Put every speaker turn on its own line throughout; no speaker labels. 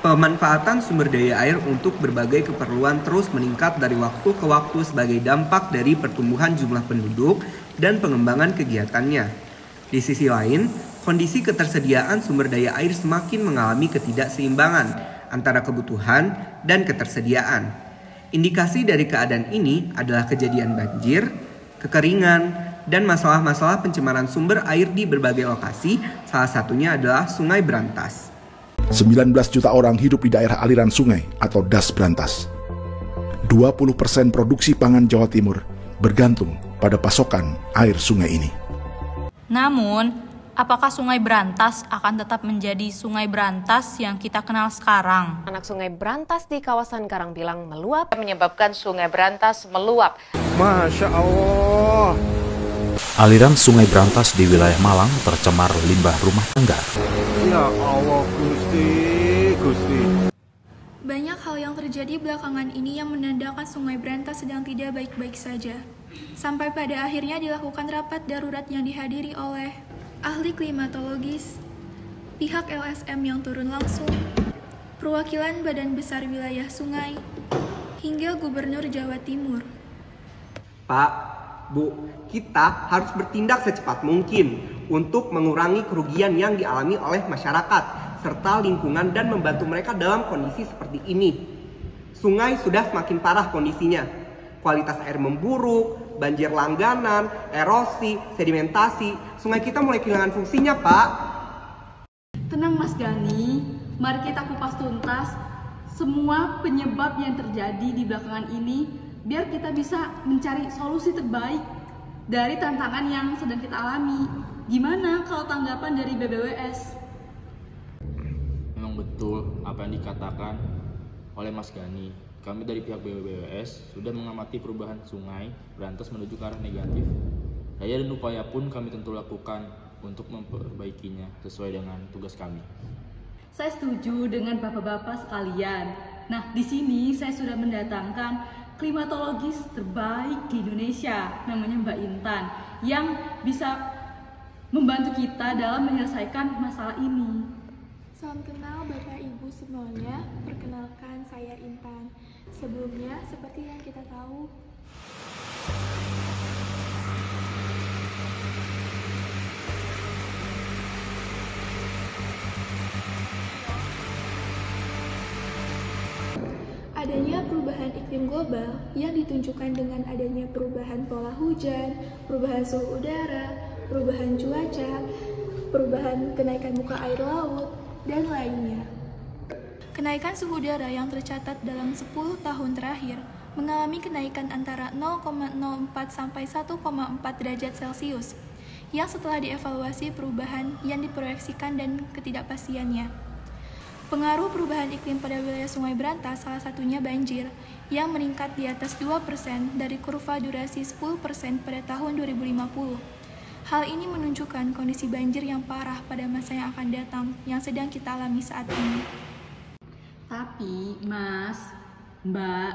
Pemanfaatan sumber daya air untuk berbagai keperluan terus meningkat dari waktu ke waktu sebagai dampak dari pertumbuhan jumlah penduduk dan pengembangan kegiatannya. Di sisi lain, kondisi ketersediaan sumber daya air semakin mengalami ketidakseimbangan antara kebutuhan dan ketersediaan. Indikasi dari keadaan ini adalah kejadian banjir, kekeringan, dan masalah-masalah pencemaran sumber air di berbagai lokasi, salah satunya adalah Sungai Brantas.
19 juta orang hidup di daerah aliran sungai atau das Brantas. 20% produksi pangan Jawa Timur bergantung pada pasokan air sungai ini.
Namun, apakah Sungai Brantas akan tetap menjadi Sungai Brantas yang kita kenal sekarang?
Anak Sungai Brantas di kawasan Karangpilang meluap menyebabkan Sungai Brantas meluap.
Masya Allah.
Aliran Sungai Brantas di wilayah Malang tercemar limbah rumah tangga.
Ya Allah, Gusti.
Banyak hal yang terjadi belakangan ini yang menandakan Sungai Brantas sedang tidak baik-baik saja. Sampai pada akhirnya dilakukan rapat darurat yang dihadiri oleh ahli klimatologis, pihak LSM yang turun langsung, perwakilan Badan Besar Wilayah Sungai, hingga Gubernur Jawa Timur.
Pak, Bu, kita harus bertindak secepat mungkin untuk mengurangi kerugian yang dialami oleh masyarakat serta lingkungan dan membantu mereka dalam kondisi seperti ini. Sungai sudah semakin parah kondisinya. Kualitas air memburuk, banjir langganan, erosi, sedimentasi. Sungai kita mulai kehilangan fungsinya, Pak.
Tenang Mas Gani, mari kita kupas tuntas semua penyebab yang terjadi di belakangan ini, biar kita bisa mencari solusi terbaik dari tantangan yang sedang kita alami. Gimana kalau tanggapan dari BBWS?
Memang betul apa yang dikatakan oleh Mas Gani. Kami dari pihak BBWS sudah mengamati perubahan Sungai Brantas menuju ke arah negatif. Daya dan upaya pun kami tentu lakukan untuk memperbaikinya sesuai dengan tugas kami.
Saya setuju dengan bapak-bapak sekalian. Nah, di sini saya sudah mendatangkan klimatologis terbaik di Indonesia, namanya Mbak Intan, yang bisa membantu kita dalam menyelesaikan masalah ini.
Salam kenal Bapak Ibu semuanya, perkenalkan saya Intan. Sebelumnya, seperti yang kita tahu, adanya perubahan iklim global yang ditunjukkan dengan adanya perubahan pola hujan, perubahan suhu udara, perubahan cuaca, perubahan kenaikan muka air laut, dan lainnya. Kenaikan suhu udara yang tercatat dalam 10 tahun terakhir mengalami kenaikan antara 0,04 sampai 1,4 derajat Celcius, yang setelah dievaluasi perubahan yang diproyeksikan dan ketidakpastiannya. Pengaruh perubahan iklim pada wilayah Sungai Brantas salah satunya banjir, yang meningkat di atas 2% dari kurva durasi 10% pada tahun 2050. Hal ini menunjukkan kondisi banjir yang parah pada masa yang akan datang yang sedang kita alami saat ini.
Tapi, Mas, Mbak,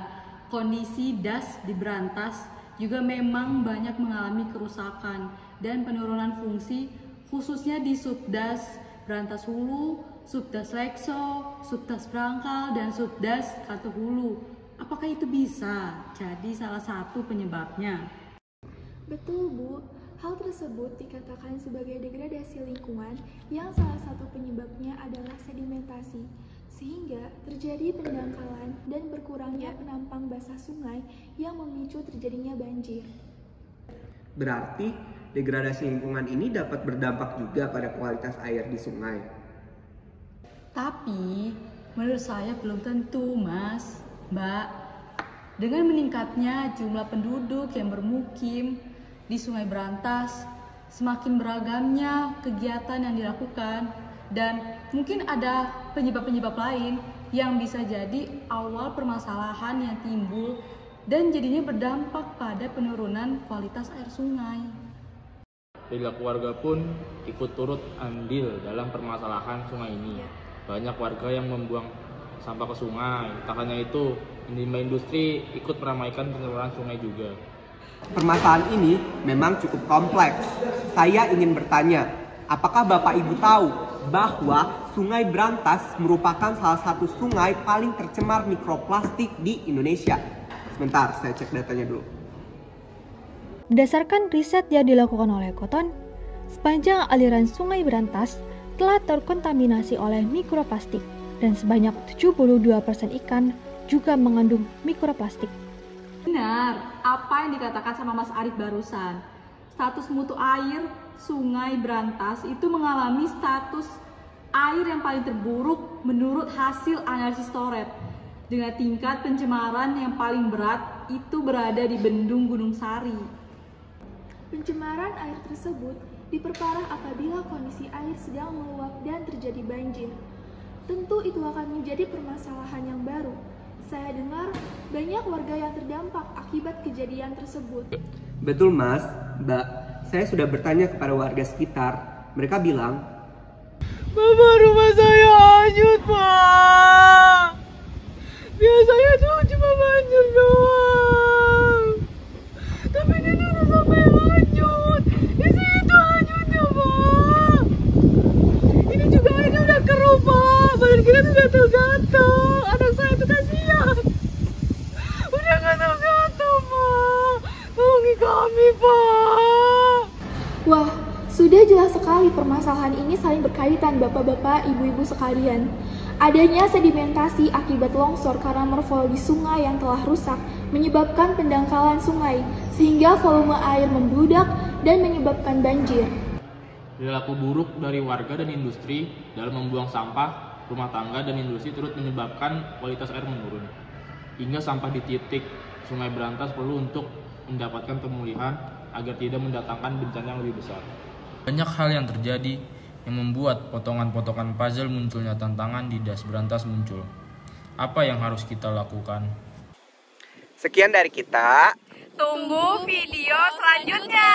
kondisi das di Brantas juga memang banyak mengalami kerusakan dan penurunan fungsi, khususnya di Subdas Brantas Hulu, Subdas Lekso, Subdas Brangkal, dan Subdas Kartu Hulu. Apakah itu bisa jadi salah satu penyebabnya?
Betul, Bu. Hal tersebut dikatakan sebagai degradasi lingkungan yang salah satu penyebabnya adalah sedimentasi, sehingga terjadi pendangkalan dan berkurangnya penampang basah sungai yang memicu terjadinya banjir.
Berarti degradasi lingkungan ini dapat berdampak juga pada kualitas air di sungai.
Tapi, menurut saya belum tentu, Mas, Mbak. Dengan meningkatnya jumlah penduduk yang bermukim di Sungai Brantas, semakin beragamnya kegiatan yang dilakukan, dan mungkin ada penyebab-penyebab lain yang bisa jadi awal permasalahan yang timbul dan jadinya berdampak pada penurunan kualitas air sungai.
Pihak keluarga pun ikut turut andil dalam permasalahan sungai ini. Banyak warga yang membuang sampah ke sungai. Tak hanya itu, limbah industri ikut meramaikan pengelolaan sungai juga.
Permasalahan ini memang cukup kompleks. Saya ingin bertanya, apakah Bapak Ibu tahu bahwa Sungai Brantas merupakan salah satu sungai paling tercemar mikroplastik di Indonesia. Sebentar, saya cek datanya dulu.
Berdasarkan riset yang dilakukan oleh Koton, sepanjang aliran Sungai Brantas telah terkontaminasi oleh mikroplastik dan sebanyak 72% ikan juga mengandung mikroplastik.
Benar, apa yang dikatakan sama Mas Arif barusan. Status mutu air Sungai Brantas itu mengalami status air yang paling terburuk menurut hasil analisis Toret. Dengan tingkat pencemaran yang paling berat itu berada di Bendung Gunung Sari.
Pencemaran air tersebut diperparah apabila kondisi air sedang meluap dan terjadi banjir. Tentu itu akan menjadi permasalahan yang baru. Saya dengar banyak warga yang terdampak akibat kejadian tersebut.
Betul Mas, Mbak. Saya sudah bertanya kepada warga sekitar. Mereka bilang,
Bapak, rumah saya hanyut, Pak. Biasanya tuh cuma banjir doang. Tapi ini udah sampai hanyut. Isi itu hanyutnya, Pak. Ini juga airnya udah keruh, Pak. Badan kita tuh gatel-gatel. Anak saya tuh kasihan. Udah gatel-gatel, Pak. Tolongi kami, Pak.
Wah, sudah jelas sekali permasalahan ini saling berkaitan bapak-bapak, ibu-ibu sekalian. Adanya sedimentasi akibat longsor karena morfologi sungai yang telah rusak menyebabkan pendangkalan sungai, sehingga volume air membludak dan menyebabkan banjir.
Perilaku buruk dari warga dan industri dalam membuang sampah, rumah tangga dan industri turut menyebabkan kualitas air menurun. Hingga sampah di titik Sungai Brantas perlu untuk mendapatkan pemulihan agar tidak mendatangkan bencana yang lebih besar. Banyak hal yang terjadi yang membuat potongan-potongan puzzle munculnya tantangan di Das Brantas muncul. Apa yang harus kita lakukan?
sekian dari kita.
Tunggu video selanjutnya.